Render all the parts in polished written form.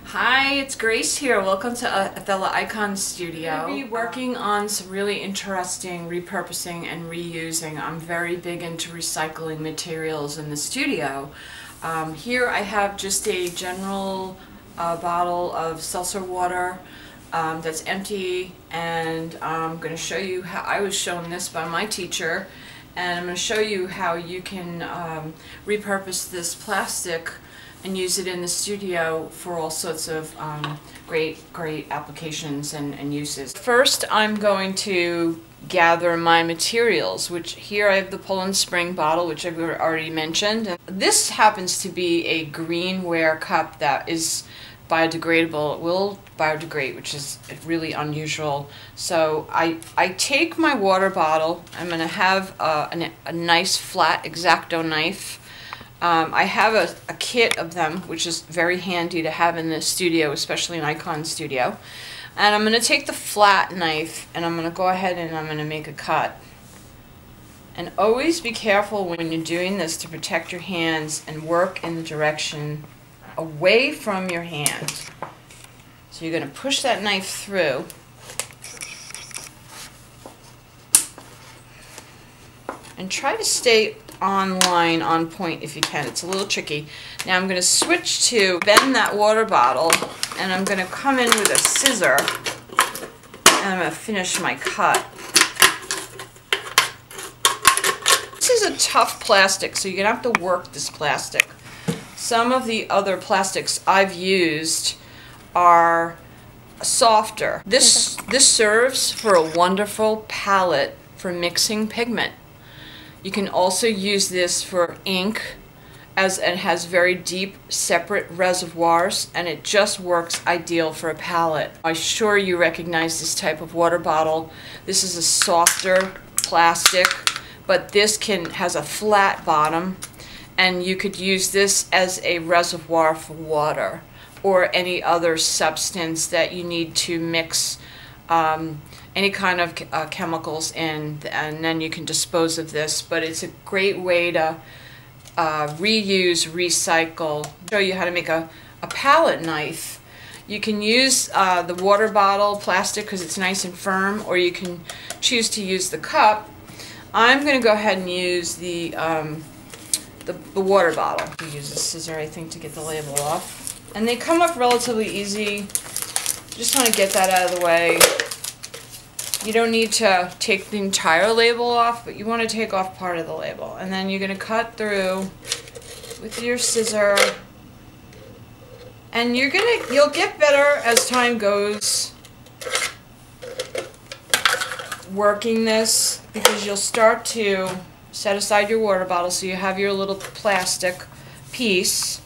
Hi, it's Grace here. Welcome to Othello Icon Studio. I'll be working on some really interesting repurposing and reusing. I'm very big into recycling materials in the studio. Here I have just a general bottle of seltzer water that's empty, and I'm going to show you how I was shown this by my teacher, and I'm going to show you how you can repurpose this plastic and use it in the studio for all sorts of great applications and uses. First, I'm going to gather my materials, which here I have the Poland Spring bottle, which I've already mentioned. And this happens to be a greenware cup that is biodegradable. It will biodegrade, which is really unusual. So I take my water bottle. I'm going to have a nice flat X-Acto knife. I have a kit of them, which is very handy to have in the studio, especially in Icon Studio. And I'm going to take the flat knife and I'm going to go ahead and I'm going to make a cut. And always be careful when you're doing this to protect your hands and work in the direction away from your hand. So you're going to push that knife through. And try to stay on point if you can. It's a little tricky. Now I'm going to switch to bend that water bottle, and I'm going to come in with a scissor and I'm going to finish my cut. This is a tough plastic, so you're going to have to work this plastic. Some of the other plastics I've used are softer. This serves for a wonderful palette for mixing pigment. You can also use this for ink, as it has very deep separate reservoirs, and it just works ideal for a palette. I'm sure you recognize this type of water bottle. This is a softer plastic, but this has a flat bottom, and you could use this as a reservoir for water or any other substance that you need to mix any kind of chemicals in, and then you can dispose of this. But it's a great way to reuse, recycle. I'll show you how to make a palette knife. You can use the water bottle plastic because it's nice and firm, or you can choose to use the cup. I'm going to go ahead and use the water bottle. You use a scissor, I think, to get the label off. And they come up relatively easy. Just want to get that out of the way. You don't need to take the entire label off, but you want to take off part of the label. And then you're going to cut through with your scissor. And you'll get better as time goes working this, because you'll start to set aside your water bottle so you have your little plastic piece.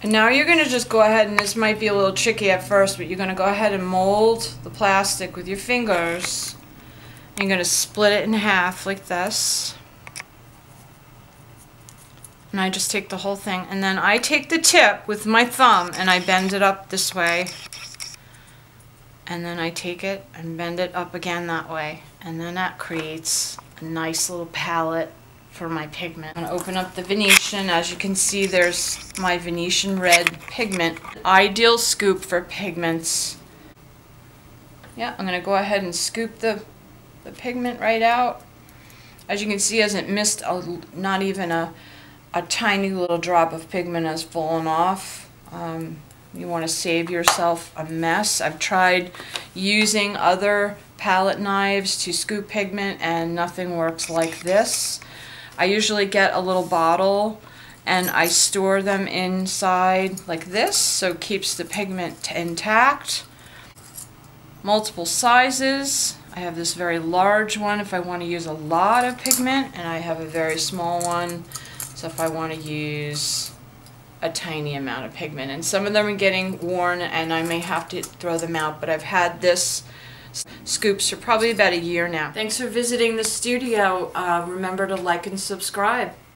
And now you're going to just go ahead, and this might be a little tricky at first, but you're going to go ahead and mold the plastic with your fingers. You're going to split it in half like this. And I just take the whole thing, and then I take the tip with my thumb and I bend it up this way. And then I take it and bend it up again that way. And then that creates a nice little palette for my pigment. I'm going to open up the Venetian. As you can see, there's my Venetian red pigment. Ideal scoop for pigments. Yeah, I'm going to go ahead and scoop the pigment right out. As you can see, hasn't missed not even a tiny little drop of pigment has fallen off. You want to save yourself a mess. I've tried using other palette knives to scoop pigment, and nothing works like this. I usually get a little bottle and I store them inside like this, so it keeps the pigment intact. Multiple sizes. I have this very large one if I want to use a lot of pigment, and I have a very small one, so if I want to use a tiny amount of pigment. And some of them are getting worn and I may have to throw them out, but I've had this scoops for probably about a year now. Thanks for visiting the studio. Remember to like and subscribe.